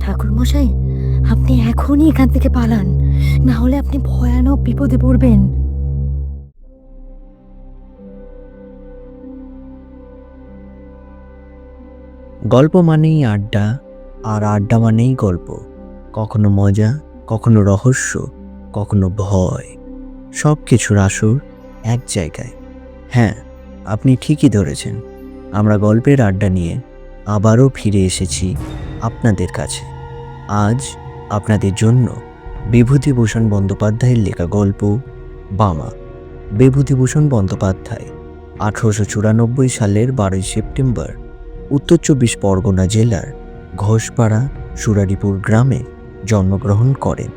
ঠাকুরমশাই, আপনি এখনই এখান থেকে পালান, না হলে আপনি ভয়ানক বিপদে পড়বেন। গল্প মানেই আড্ডা, আর আড্ডা মানেই গল্প। কখনো মজা, কখনো রহস্য, কখনো ভয়। সব কিছুর আসর এক জায়গায়। হ্যাঁ, আপনি ঠিকই ধরেছেন। আমরা গল্পের আড্ডা নিয়ে আবারও ফিরে এসেছি আপনাদের কাছে। আজ আপনাদের জন্য বিভূতিভূষণ বন্দ্যোপাধ্যায়ের লেখা গল্প বামা। বিভূতিভূষণ বন্দ্যোপাধ্যায় 1894 সালের 12 সেপ্টেম্বর উত্তর 24 পরগনা জেলার ঘোষপাড়া সুরারিপুর গ্রামে জন্মগ্রহণ করেন।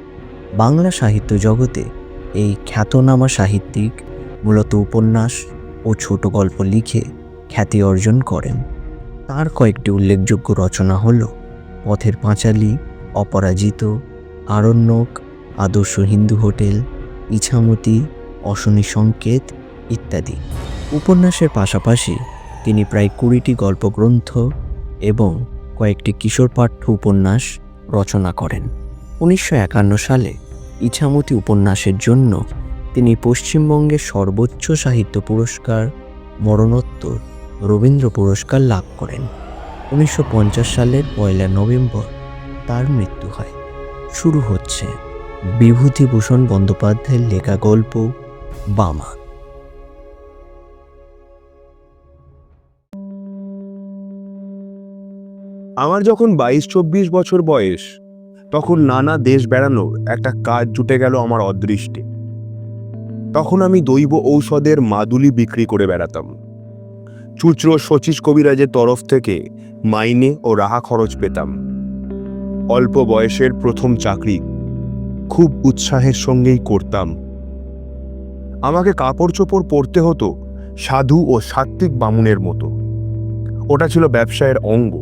বাংলা সাহিত্য জগতে এই খ্যাতনামা সাহিত্যিক মূলত উপন্যাস ও ছোট গল্প লিখে খ্যাতি অর্জন করেন। তার কয়েকটি উল্লেখযোগ্য রচনা হল পথের পাঁচালী, অপরাজিত, আরণ্যক, আদর্শ হিন্দু হোটেল, ইছামতি, অশনি সংকেত ইত্যাদি। উপন্যাসের পাশাপাশি তিনি প্রায় 20টি গল্পগ্রন্থ এবং কয়েকটি কিশোর পাঠ্য উপন্যাস রচনা করেন। 1951 সালে ইছামতি উপন্যাসের জন্য তিনি পশ্চিমবঙ্গের সর্বোচ্চ সাহিত্য পুরস্কার মরণোত্তর রবীন্দ্র পুরস্কার লাভ করেন। 1950 সালের 1 নভেম্বর তার মৃত্যু হয়। শুরু হচ্ছে বিভূতিভূষণ বন্দ্যোপাধ্যায়ের লেখা গল্প বামা। আমার যখন 22-24 বছর বয়স, তখন নানা দেশ বেড়ানোর একটা কাজ জুটে গেল আমার অদৃষ্টে। তখন আমি দৈব ঔষধের মাদুলি বিক্রি করে বেড়াতাম। চুচড়ো শচীশ কবিরাজের তরফ থেকে মাইনে ও রাহা খরচ পেতাম। অল্প বয়সের প্রথম চাকরি, খুব উৎসাহের সঙ্গেই করতাম। আমাকে কাপড় চোপড় পরতে হতো সাধু ও সাত্ত্বিক বামুনের মতো। ওটা ছিল ব্যবসায়ের অঙ্গ।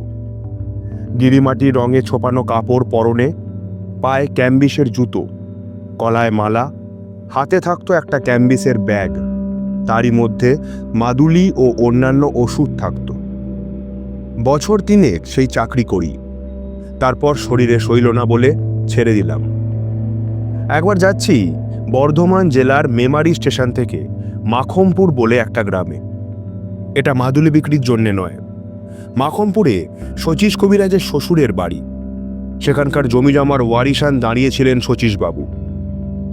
গিরিমাটির রঙে ছোপানো কাপড় পরনে, পায়ে ক্যাম্বিসের জুতো, গলায় মালা, হাতে থাকতো একটা ক্যাম্বিসের ব্যাগ, তারই মধ্যে মাদুলি ও অন্যান্য ওষুধ থাকত। বছর 3 সেই চাকরি করি, তারপর শরীরে সইল না বলে ছেড়ে দিলাম। একবার যাচ্ছি বর্ধমান জেলার মেমারি স্টেশন থেকে মাখমপুর বলে একটা গ্রামে। এটা মাদুলি বিক্রির জন্যে নয়। মাখমপুরে শচীশ কবিরাজের শ্বশুরের বাড়ি। সেখানকার জমি জমার ওয়ারিশান দাঁড়িয়েছিলেন শচীশবাবু।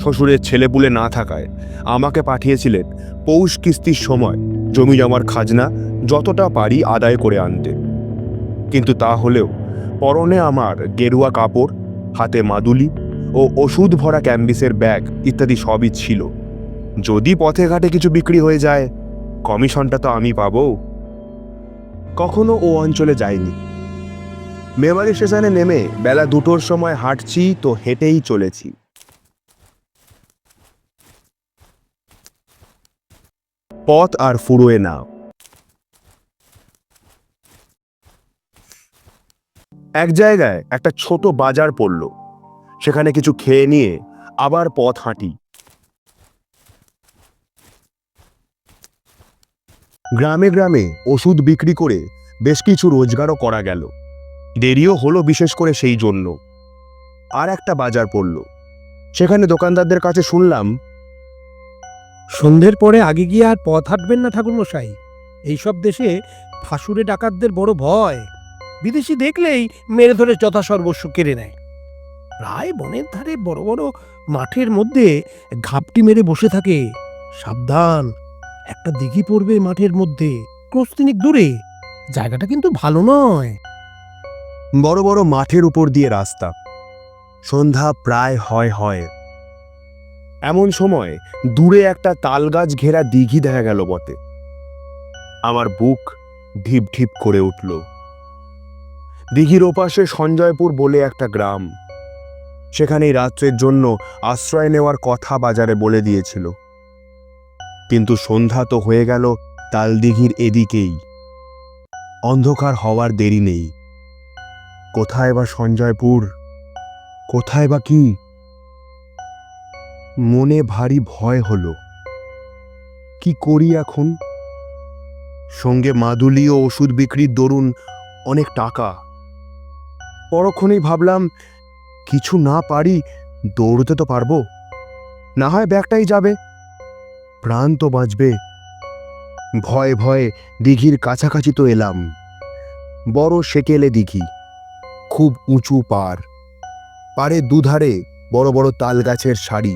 শ্বশুরের ছেলেপুলে না থাকায় আমাকে পাঠিয়েছিলেন পৌষ কিস্তির সময় জমি জমার খাজনা যতটা পারি আদায় করে আনতে। কিন্তু তা হলেও পরনে আমার গেরুয়া কাপড়, হাতে মাদুলি ও ওষুধ ভরা ক্যাম্বিসের ব্যাগ ইত্যাদি সবই ছিল। যদি পথে ঘাটে কিছু বিক্রি হয়ে যায়, কমিশনটা তো আমি পাবো। কখনো ও অঞ্চলে যাইনি। মেমারি স্টেশনে নেমে বেলা 2টোর সময় হাঁটছি তো হেঁটেই চলেছি। পথ আর ফুরোয় না। এক জায়গায় একটা ছোট বাজার পড়ল। সেখানে কিছু খেয়ে নিয়ে আবার পথ হাঁটি। গ্রামে গ্রামে ওষুধ বিক্রি করে বেশ কিছু রোজগারও করা গেল। দেরিও হলো বিশেষ করে সেই জন্য। আর একটা বাজার পড়ল। সেখানে দোকানদারদের কাছে শুনলাম, সন্ধ্যের পরে আগে গিয়ে আর পথ হাঁটবেন না ঠাকুরমশাই। এইসব দেশে ফাঁসুরে ডাকাতদের বড় ভয়। বিদেশি দেখলেই মেরে ধরে যথাসর্বস্ব কেড়ে নেয়। প্রায় বনের ধারে বড় বড় মাঠের মধ্যে ঘাপটি মেরে বসে থাকে। সাবধান, একটা দিঘি পড়বে মাঠের মধ্যে, ক্রোশ 3 দূরে। জায়গাটা কিন্তু ভালো নয়। বড় বড় মাঠের উপর দিয়ে রাস্তা। সন্ধ্যা প্রায় হয়। এমন সময় দূরে একটা তালগাছ ঘেরা দিঘি দেখা গেল বটে। আমার বুক ঢিপ ঢিপ করে উঠল। দিঘির ওপাশে সঞ্জয়পুর বলে একটা গ্রাম। সেখানেই রাত্রের জন্য আশ্রয় নেওয়ার কথা বাজারে বলে দিয়েছিল। কিন্তু সন্ধ্যা তো হয়ে গেল তালদিঘির এদিকেই। অন্ধকার হওয়ার দেরি নেই। কোথায় বা সঞ্জয়পুর, কোথায় বা কি? মনে ভারী ভয় হলো। কি করি এখন? সঙ্গে মাদুলি ও ওষুধ বিক্রির দরুন অনেক টাকা। পরক্ষণেই ভাবলাম কিছু না পারি দৌড়তে তো পারবো, না হয় ব্যাগটাই যাবে, প্রাণ তো বাঁচবে। ভয়ে ভয়ে দিঘির কাছাকাছি তো এলাম। বড় সেকেলে দিঘি, খুব উঁচু পার, পাড়ের দুধারে বড় বড় তাল গাছের সারি,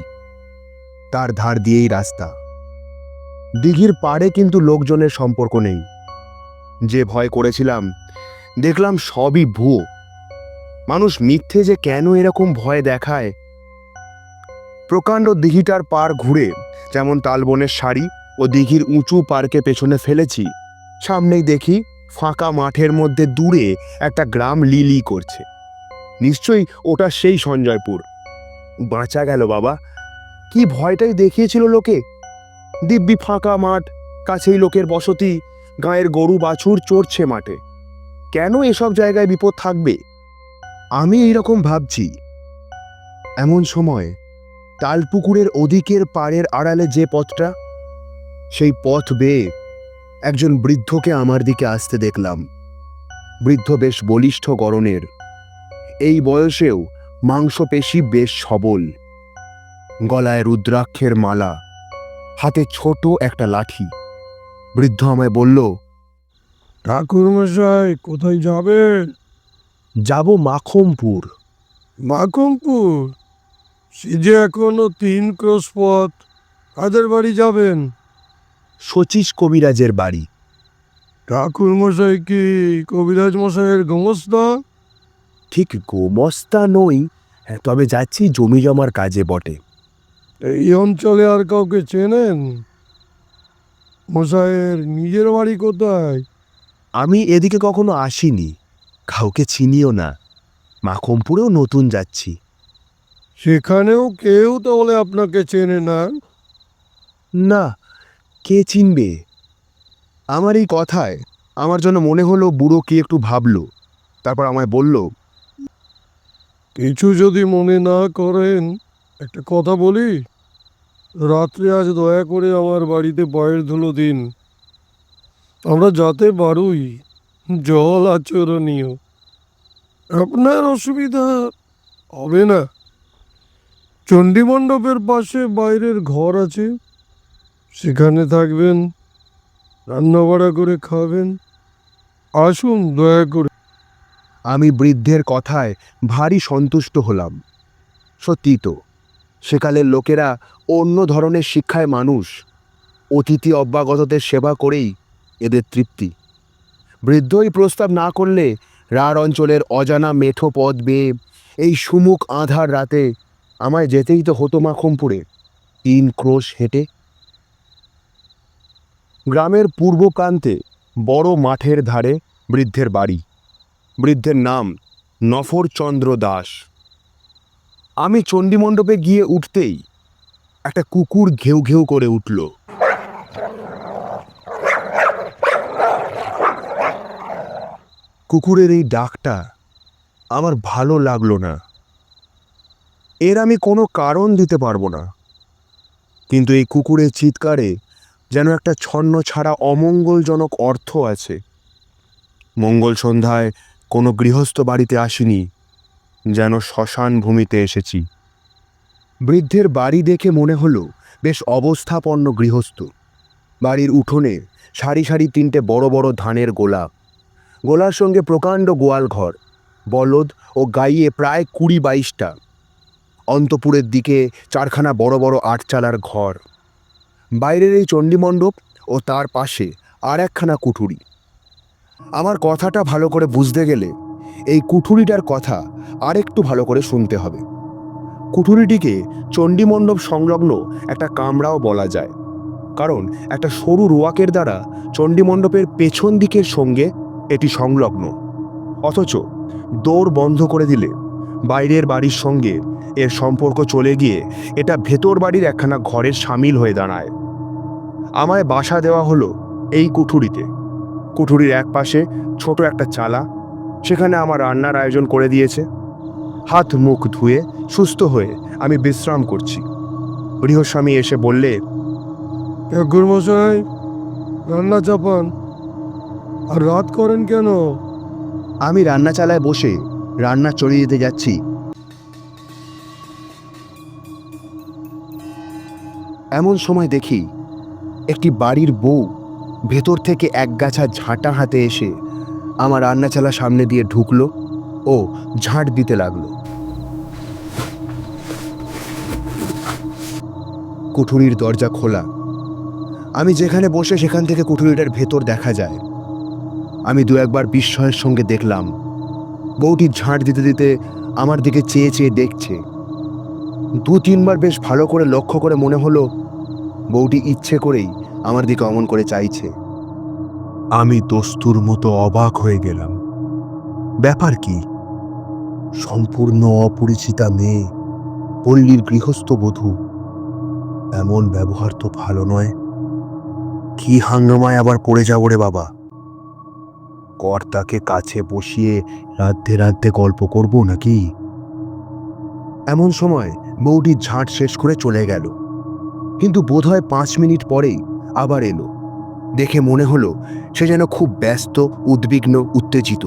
তার ধার দিয়েই রাস্তা। দিঘির পাড়ে কিন্তু লোকজনের সম্পর্ক নেই। যে ভয় করেছিলাম দেখলাম সবই ভুয়ো। মানুষ মিথ্যে যে কেন এরকম ভয় দেখায়। প্রকাণ্ড দিঘিটার পার ঘুরে যেমন তালবনের সারি ও দিঘির উঁচু পার্কে পেছনে ফেলেছি, সামনেই দেখি ফাঁকা মাঠের মধ্যে দূরে একটা গ্রাম লিলি করছে। নিশ্চয়ই ওটা সেই সঞ্জয়পুর। বাঁচা গেল বাবা, কি ভয়টাই দেখিয়েছিল লোকে। দিব্যি ফাঁকা মাঠ, কাছেই লোকের বসতি, গাঁয়ের গরু বাছুর চড়ছে মাঠে। কেন এসব জায়গায় বিপদ থাকবে? আমি এইরকম ভাবছি, এমন সময় তালপুকুরের ওদিকের পাড়ের আড়ালে যে পথটা, সেই পথ বেয়ে একজন বৃদ্ধকে আমার দিকে আসতে দেখলাম। বৃদ্ধ বেশ বলিষ্ঠ গড়নের, এই বয়সেও মাংসপেশি বেশ সবল, গলায় রুদ্রাক্ষের মালা, হাতে ছোট একটা লাঠি। বৃদ্ধ আমায় বলল, ঠাকুরমশাই কোথায় যাবেন? যাব মাখমপুর। মাকমপুর? সে যে এখনো 3 ক্রোশ পথ। কাদের বাড়ি যাবেন? শচীশ কবিরাজের বাড়ি। ঠাকুরমশাই কি কবিরাজ মশাইয়ের গোমস্তা? ঠিক গোমস্তা নই, তবে যাচ্ছি জমি জমার কাজে বটে। এই অঞ্চলে আর কাউকে চেনেন? মশাইয়ের নিজের বাড়ি কোথায়? আমি এদিকে কখনো আসিনি, কাউকে চিনিও না। মাখমপুরেও নতুন যাচ্ছি। সেখানেও কেউ তাহলে আপনাকে চেনে না? না, কে চিনবে? আমার এই কথায় আমার জন্য মনে হলো বুড়ো কি একটু ভাবলো, তারপর আমায় বলল, কিছু যদি মনে না করেন একটা কথা বলি। রাত্রে আজ দয়া করে আমার বাড়িতে পায়ের ধুলো দিন। আমরা যাতে পারুই জল আচরণীয়, আপনার অসুবিধা হবে না। চণ্ডী মণ্ডপের পাশে বাইরের ঘর আছে, সেখানে থাকবেন, রান্না বাড়া করে খাবেন। আসুন দয়া করে। আমি বৃদ্ধের কথায় ভারী সন্তুষ্ট হলাম। সত্যি তো, সেকালের লোকেরা অন্য ধরনের শিক্ষায় মানুষ। অতিথি অভ্যাগতদের সেবা করেই এদের তৃপ্তি। বৃদ্ধই প্রস্তাব না করলে রাঢ় অঞ্চলের অজানা মেঠো পথ বেয়ে এই সুমুখ আঁধার রাতে আমায় যেতেই তো হতো মাখমপুরে, 3 ক্রোশ হেঁটে। গ্রামের পূর্ব প্রান্তে বড় মাঠের ধারে বৃদ্ধের বাড়ি। বৃদ্ধের নাম নফরচন্দ্র দাস। আমি চণ্ডীমণ্ডপে গিয়ে উঠতেই একটা কুকুর ঘেউ ঘেউ করে উঠল। কুকুরের এই ডাকটা আমার ভালো লাগলো না। এর আমি কোনো কারণ দিতে পারবো না, কিন্তু এই কুকুরের চিৎকারে যেন একটা ছন্ন ছাড়া অমঙ্গলজনক অর্থ আছে। মঙ্গল সন্ধ্যায় কোনো গৃহস্থ বাড়িতে আসিনি, যেন শ্মশান ভূমিতে এসেছি। বৃদ্ধের বাড়ি দেখে মনে হলো বেশ অবস্থাপন্ন গৃহস্থ। বাড়ির উঠোনে সারি সারি 3টে বড় বড় ধানের গোলা, গোলার সঙ্গে প্রকাণ্ড গোয়াল ঘর, বলদ ও গাইয়ে প্রায় 20-22টা। অন্তপুরের দিকে 4খানা বড় বড় 8চালার ঘর। বাইরের এই চণ্ডীমণ্ডপ ও তার পাশে আর একখানা কুঠুরি। আমার কথাটা ভালো করে বুঝতে গেলে এই কুঠুরিটার কথা আরেকটু ভালো করে শুনতে হবে। কুঠুরিটিকে চণ্ডীমণ্ডপ সংলগ্ন একটা কামরাও বলা যায়, কারণ একটা সরু রোয়াকের দ্বারা চণ্ডীমণ্ডপের পেছন দিকের সঙ্গে এটি সংলগ্ন। অথচ দৌড় বন্ধ করে দিলে বাইরের বাড়ির সঙ্গে এর সম্পর্ক চলে গিয়ে এটা ভেতর বাড়ির একখানা ঘরের সামিল হয়ে দাঁড়ায়। আমায় বাসা দেওয়া হলো এই কুঠুরিতে। কুঠুরির এক পাশে ছোট একটা চালা, সেখানে আমার রান্নার আয়োজন করে দিয়েছে। হাত মুখ ধুয়ে সুস্থ হয়ে আমি বিশ্রাম করছি। গৃহস্বামী এসে বললে, ঠাকুরমশাই রান্না চাপান, আর রাত করেন কেন? আমি রান্না চালায় বসে রান্না চড়িয়ে দিতে যাচ্ছি। এমন সময় দেখি একটি বাড়ির বউ ভেতর থেকে একগাছা ঝাঁটা হাতে এসে আমার রান্নাচালা সামনে দিয়ে ঢুকলো ও ঝাঁট দিতে লাগলো। কুঠুরির দরজা খোলা। আমি যেখানে বসে সেখান থেকে কুঠুরিটার ভেতর দেখা যায়। আমি দু একবার বিস্ময়ের সঙ্গে দেখলাম বউটি ঝাঁট দিতে দিতে আমার দিকে চেয়ে চেয়ে দেখছে। দু তিনবার বেশ ভালো করে লক্ষ্য করে মনে হলো বউটি ইচ্ছে করেই আমার দিকে অমন করে চাইছে। আমি দস্তুর মতো অবাক হয়ে গেলাম। ব্যাপার কি? সম্পূর্ণ অপরিচিতা মেয়ে, পল্লীর গৃহস্থ বধূ, এমন ব্যবহার তো ভালো নয়। কি হাঙ্গামায় আবার পড়ে যাবো রে বাবা। কর্তাকে কাছে বসিয়ে রাধতে রাধতে গল্প করব নাকি? এমন সময় বউটি ঝাঁট শেষ করে চলে গেল, কিন্তু বোধহয় 5 মিনিট পরেই আবার এলো। দেখে মনে হলো সে যেন খুব ব্যস্ত, উদ্বিগ্ন, উত্তেজিত।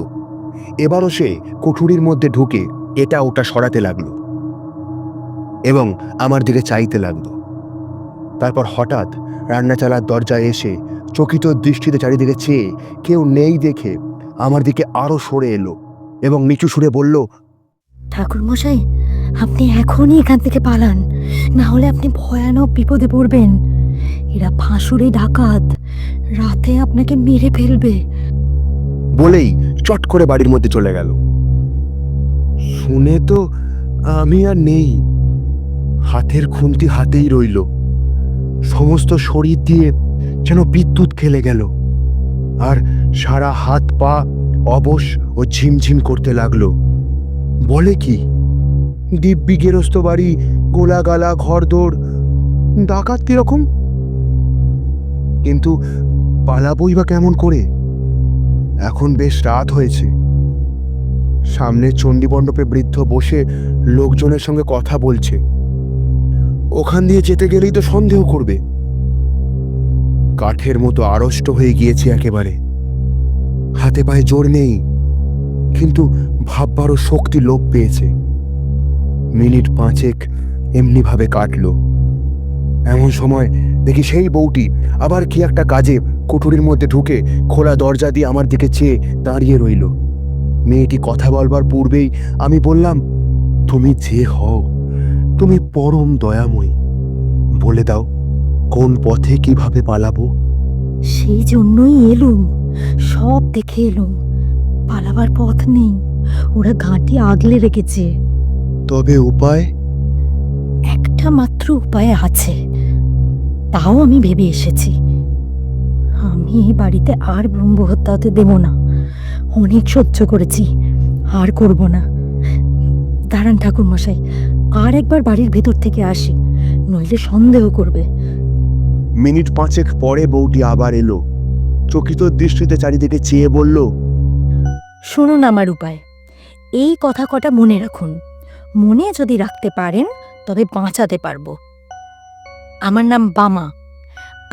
এবারও সে কুঠুরির মধ্যে ঢুকে এটা ওটা সরাতে লাগলো এবং আমার দিকে চাইতে লাগলো। তারপর হঠাৎ রান্নাচালার দরজায় এসে চকিত দৃষ্টিতে চারিদিকে চেয়ে কেউ নেই দেখে আমার দিকে আরো সরে এলো এবং নিচু সুরে বলল, ঠাকুরমশাই, আপনি এখনই এখান থেকে পালান, না হলে আপনি ভয়ানক বিপদে পড়বেন। এরা ফাঁসুরে ডাকাত, রাতে আপনাকে মেরে ফেলবে। বলেই চট করে বাড়ির মধ্যে চলে গেল। শুনে তো আমি আর নেই। হাতের খুন্তি হাতেই রইল। সমস্ত শরীর দিয়ে যেন বিদ্যুৎ খেলে গেল, আর সারা হাত পা অবশ ও ঝিমঝিম করতে লাগলো। বলে কি, দিব্যি গেরস্ত বাড়ি, গোলাগালা, ঘরদোর, ডাকাত কিরকম? কিন্তু পালাবই বা কেমন করে? এখন বেশ রাত হয়েছে। সামনে চণ্ডীমণ্ডপে বৃদ্ধ বসে লোকজনের সঙ্গে কথা বলছে। ওখান দিয়ে যেতে গেলেই তো সন্দেহ করবে। কাঠের মতো আড়ষ্ট হয়ে গিয়েছে একেবারে। হাতে পায়ে জোর নেই, কিন্তু ভাববারও শক্তি লোপ পেয়েছে। মিনিট 5 এমনিভাবে কাটলো। এমন সময় দেখি সেই বউটি আবার কি একটা কাজে কুঠুরির মধ্যে ঢুকে খোলা দরজা দিয়ে আমার দিকে চেয়ে দাঁড়িয়ে রইল। মেয়েটি কথা বলবার পূর্বেই আমি বললাম, তুমি যে হও, তুমি পরম দয়াময়ী। বলে দাও কোন পথে কিভাবে পালাবো? সেই জন্যই এলুম, সব দেখে এলুম। পালাবার পথ নেই, ওরা ঘাঁটি আগলে রেখেছে। তবে উপায়? একটা মাত্র উপায় আছে, তাও আমি ভেবে এসেছি। আমি এই বাড়িতে আর ব্রহ্মহত্যা হতে দেব না। অনেক সহ্য করেছি, আর করব না। দাঁড়ান ঠাকুরমশাই, আর একবার বাড়ির ভেতর থেকে আসি, নইলে সন্দেহ করবে। মিনিট 5 পরে বউটি আবার এলো। চকিত দৃষ্টিতে চারিদিকে চেয়ে বলল, শুনুন আমার উপায়। এই কথা কটা মনে রাখুন। মনে যদি রাখতে পারেন তবে বাঁচাতে পারবো। আমার নাম বামা।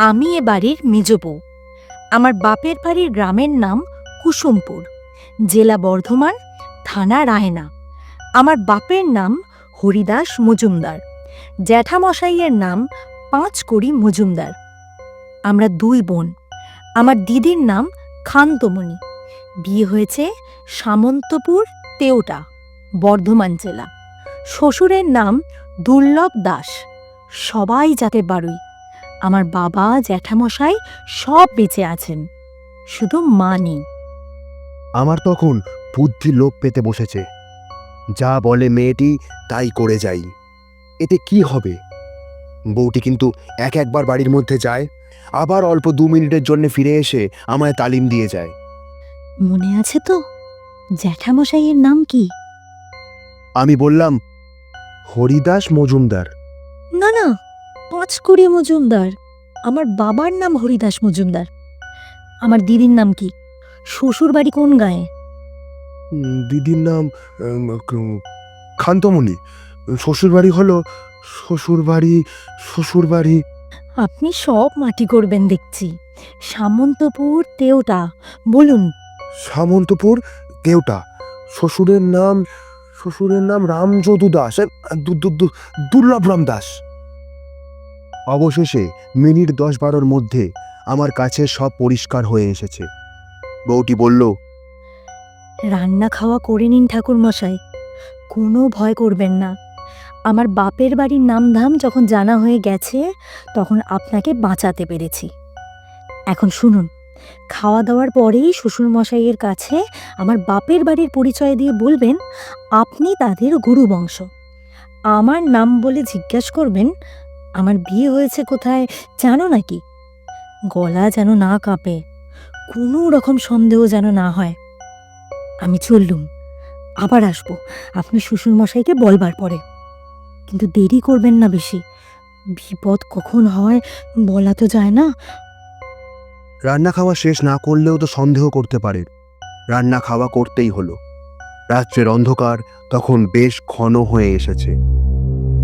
আমি এ বাড়ির মেজ বউ। আমার বাপের বাড়ির গ্রামের নাম কুসুমপুর, জেলা বর্ধমান, থানা রায়না। আমার বাপের নাম হরিদাস মজুমদার, জ্যাঠামশাইয়ের নাম পাঁচকড়ি মজুমদার। আমরা 2 বোন। আমার দিদির নাম খান্তমণি। বিয়ে হয়েছে সামন্তপুর, তেওটা, বর্ধমান জেলা। শ্বশুরের নাম দুর্লভ দাস। সবাই যাতে বাড়ুই। আমার বাবা, জ্যাঠামশাই সব বেঁচে আছেন, শুধু মা নেই। আমার তখন বুদ্ধি লোপ পেতে বসেছে। যা বলে মেয়েটি তাই করে যাই। এতে কি হবে? বউটি কিন্তু একবার বাড়ির মধ্যে যায়, আবার অল্প 2 মিনিটের জন্য ফিরে এসে আমায় তালিম দিয়ে যায়। মনে আছে তো জ্যাঠামশাইয়ের নাম কি? আমি বললাম, হরিদাস মজুমদার। না না, পাঁচকড়ি মজুমদার। আমার বাবার নাম হরিদাস মজুমদার। আমার দিদির নাম কি? শ্বশুর বাড়ি কোন গায়ে? দিদির নাম খান্তমণি। শ্বশুরবাড়ি হলো শ্বশুরবাড়ি। আপনি সব মাটি করবেন দেখছি। সামন্তপুর, তেওটা, বলুন। সামন্তপুর, তেওটা। শ্বশুরের নাম রামযদু দাস, দুর্লভরাম দাস। অবশেষে মিনিট 10-12 মধ্যে আমার কাছে সব পরিষ্কার হয়ে এসেছে। বউটি বলল, রান্না খাওয়া করে নিন ঠাকুর মশাই, কোনো ভয় করবেন না। আমার বাপের বাড়ির নামধাম যখন জানা হয়ে গেছে তখন আপনাকে বাঁচাতে পেরেছি। এখন শুনুন, খাওয়া দাওয়ার পরেই শ্বশুরমশাইয়ের কাছে আমার বাপের বাড়ির পরিচয় দিয়ে বলবেন আপনি তাদের গুরু বংশ। আমার নাম বলে জিজ্ঞাসা করবেন আমার বিয়ে হয়েছে কোথায় জানো নাকি। গলা যেন না কাঁপে, কোনো রকম সন্দেহ যেন না হয়। আমি চললুম, আবার আসবো আপনি শ্বশুরমশাইকে বলবার পরে। কিন্তু দেরি করবেন না বেশি, বিপদ কখন হয় বলা তো যায় না। রান্না খাওয়া শেষ না করলেও তো সন্দেহ করতে পারে। রান্না খাওয়া করতেই হলো। রাত্রের অন্ধকার তখন বেশ ঘন হয়ে এসেছে।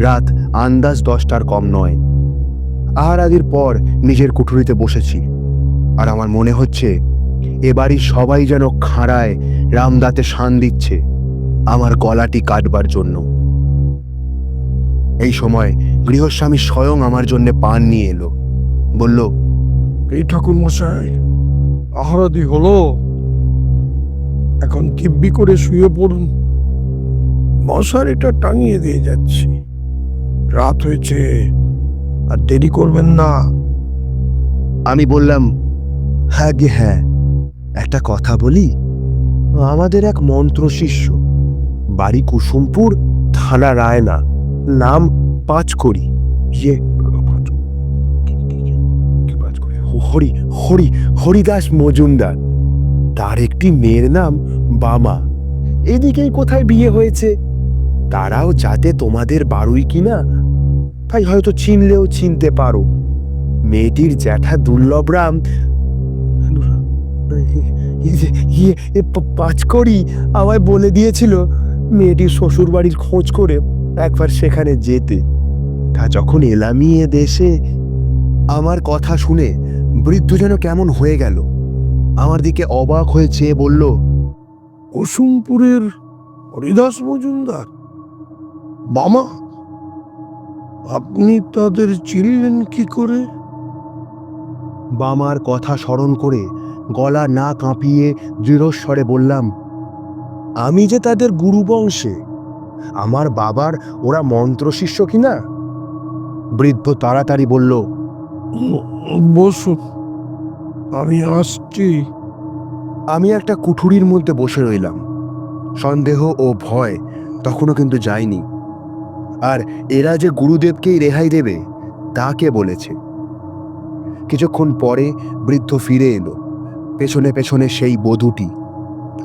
রাত আন্দাজ 10টার কম নয়। আহারাদির পর নিজের কুঠুরিতে বসেছি, আর আমার মনে হচ্ছে এ বাড়ির সবাই যেন খাঁড়ায় রামদাতে শান দিচ্ছে আমার গলাটি কাটবার জন্য। এই সময় গৃহস্বামী স্বয়ং আমার জন্য পান নিয়ে এলো। বলল, এই ঠাকুর মশাই, আহারাদি হলো, এখন দিব্যি করে শুয়ে পড়ুন। মশারিটা টাঙিয়ে দিয়ে যাচ্ছি, রাত হয়েছে, আর দেরি করবেন না। আমি বললাম, হ্যাঁ গে হ্যাঁ, একটা কথা বলি। আমাদের এক মন্ত্র শিষ্য, বাড়ি কুসুমপুর, থানা রায়না, নাম পাঁচকড়ি, হরিদাস মজুমদার। তার একটি মেয়ের নাম বামা। এদিকেই কোথায় বিয়ে হয়েছে। তারাও যাতে তোমাদের বাড়ুই কিনা, তাই হয়তো চিনলেও চিনতে পারো। মেয়েটির জ্যাঠা দুর্লভরাম পাঁচকড়ি আমায় বলে দিয়েছিল মেয়েটির শ্বশুর বাড়ির খোঁজ করে একবার সেখানে যেতে। তা যখন এলামি এ দেশে। আমার কথা শুনে বৃদ্ধ যেন কেমন হয়ে গেল, আমার দিকে অবাক হয়ে চেয়ে বলল, কুসুমপুরের হরিদাস মজুমদার, মামা, আপনি তাদের চিনলেন কি করে? বামার কথা স্মরণ করে গলা না কাঁপিয়ে দৃঢ়স্বরে বললাম, আমি যে তাদের গুরু বংশে। আমার বাবার ওরা মন্ত্র শিষ্য কিনা। বৃদ্ধ তাড়াতাড়ি বলল, বসুন, আমি আসছি। আমি একটা কুঠুরির মধ্যে বসে রইলাম। সন্দেহ ও ভয় তখনও কিন্তু যায়নি। আর এরা যে গুরুদেবকেই রেহাই দেবে তা কে বলেছে। কিছুক্ষণ পরে বৃদ্ধ ফিরে এলো, পেছনে পেছনে সেই বধূটি,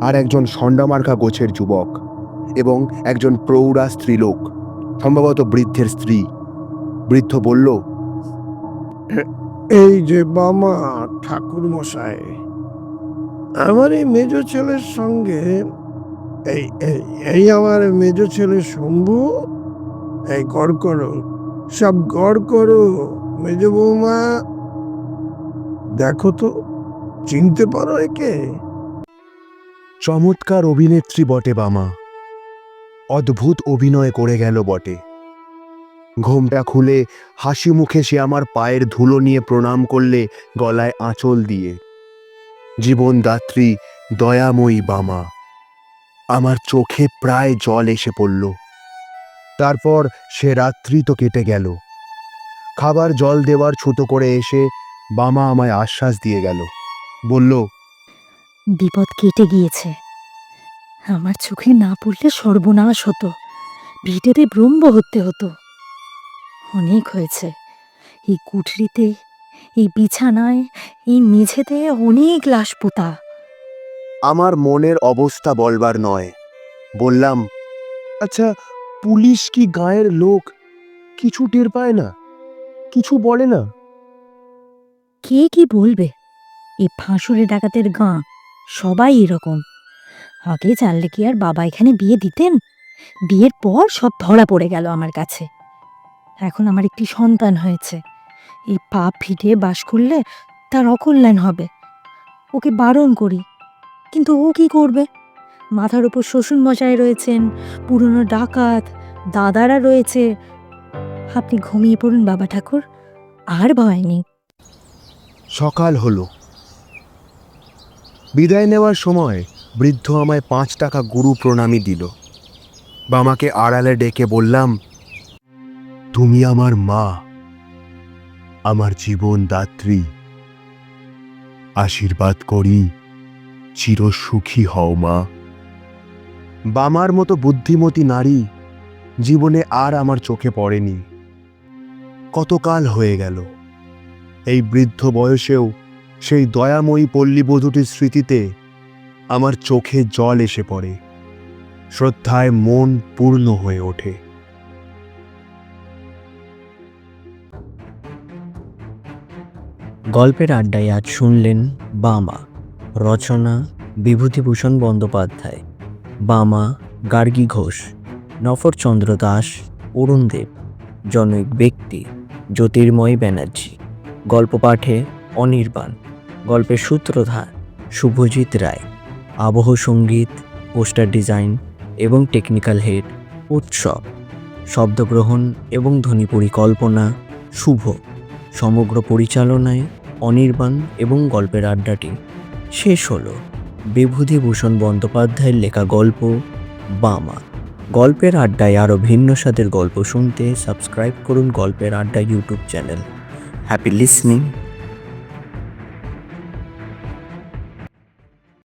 আর একজন ষণ্ডমার্কা গোছের যুবক এবং একজন প্রৌঢ়া স্ত্রীলোক, সম্ভবত বৃদ্ধের স্ত্রী। বৃদ্ধ বলল, এই যে বামা ঠাকুর মশাই, আমার এই মেজ ছেলের সঙ্গে এই এই এই আমার মেজ ছেলে শম্ভু, এই গড় করো, সব গড় করো। মেজ বৌমা, দেখো তো, চিনতে পারো একে? চমৎকার অভিনেত্রী বটে বামা, অদ্ভুত অভিনয় করে গেল বটে। ঘোমটা খুলে হাসি মুখে সে আমার পায়ের ধুলো নিয়ে প্রণাম করলে গলায় আঁচল দিয়ে। জীবনদাত্রী দয়াময়ী বামা। আমার চোখে প্রায় জল এসে পড়ল। তারপর সে রাত্রি তো কেটে গেল। খাবার জল দেওয়ার ছুতো করে এসে বামা আমায় আশ্বাস দিয়ে গেল। বলল, বিপদ কেটে গিয়েছে। আমার চোখে না পড়লে সর্বনাশ হতো, ভিটেতে ব্রহ্ম হতে হতো। অনেক হয়েছে। এই কুঠরিতে, এই বিছানায়, এই মেঝেতে অনেক লাশ পোতা। আমার মনের অবস্থা বলবার নয়। বললাম, আচ্ছা, পুলিশ কি গায়ের লোক কিছু টের পায় না, কিছু বলে না? কে কি বলবে? এই ফাঁসুরে ডাকাতের গাঁ, সবাই এরকম। আগে জানলে কি আর বাবা এখানে বিয়ে দিতেন? বিয়ের পর সব ধরা পড়ে গেল আমার কাছে। এখন আমার একটি সন্তান হয়েছে। এই পাপ ভিটে বাস করলে তার অকল্যাণ হবে। ওকে বারণ করি, কিন্তু ও কি করবে? মাথার উপর শ্বশুর মশাই রয়েছেন, পুরনো ডাকাত দাদারা রয়েছে। আপনি ঘুমিয়ে পড়ুন বাবা ঠাকুর, আর ভয় নেই। সকাল হলো। বিদায় নেওয়ার সময় বৃদ্ধ আমায় 5 টাকা গুরু প্রণামী দিল। বামাকে আড়ালে ডেকে বললাম, তুমি আমার মা, আমার জীবন দাত্রী। আশীর্বাদ করি চির সুখী হও মা। বামার মতো বুদ্ধিমতী নারী জীবনে আর আমার চোখে পড়েনি। কতকাল হয়ে গেল, এই বৃদ্ধ বয়সেও সেই দয়াময়ী পল্লীবধূটির স্মৃতিতে আমার চোখে জল এসে পড়ে, শ্রদ্ধায় মন পূর্ণ হয়ে ওঠে। গল্পের আড্ডায় আজ শুনলেন বামা, রচনা বিভূতিভূষণ বন্দ্যোপাধ্যায়, বামা গার্গী ঘোষ, নফরচন্দ্র দাস, অরুণ দেব, জনৈক ব্যক্তি জ্যোতির্ময় ব্যানার্জি, গল্প পাঠে অনির্বাণ, গল্পের সূত্রধার শুভজিৎ রায়, আবহ সঙ্গীত, পোস্টার ডিজাইন এবং টেকনিক্যাল হেড উৎসব, শব্দগ্রহণ এবং ধ্বনি পরিকল্পনা শুভ, সমগ্র পরিচালনায় অনির্বাণ এবং গল্পের আড্ডাটি শেষ হলো। বিভূতিভূষণ বন্দ্যোপাধ্যায়ের লেখা গল্প বামা। গল্পের আড্ডায় আরও ভিন্ন স্বাদের গল্প শুনতে সাবস্ক্রাইব করুন গল্পের আড্ডা ইউটিউব চ্যানেল। Happy listening.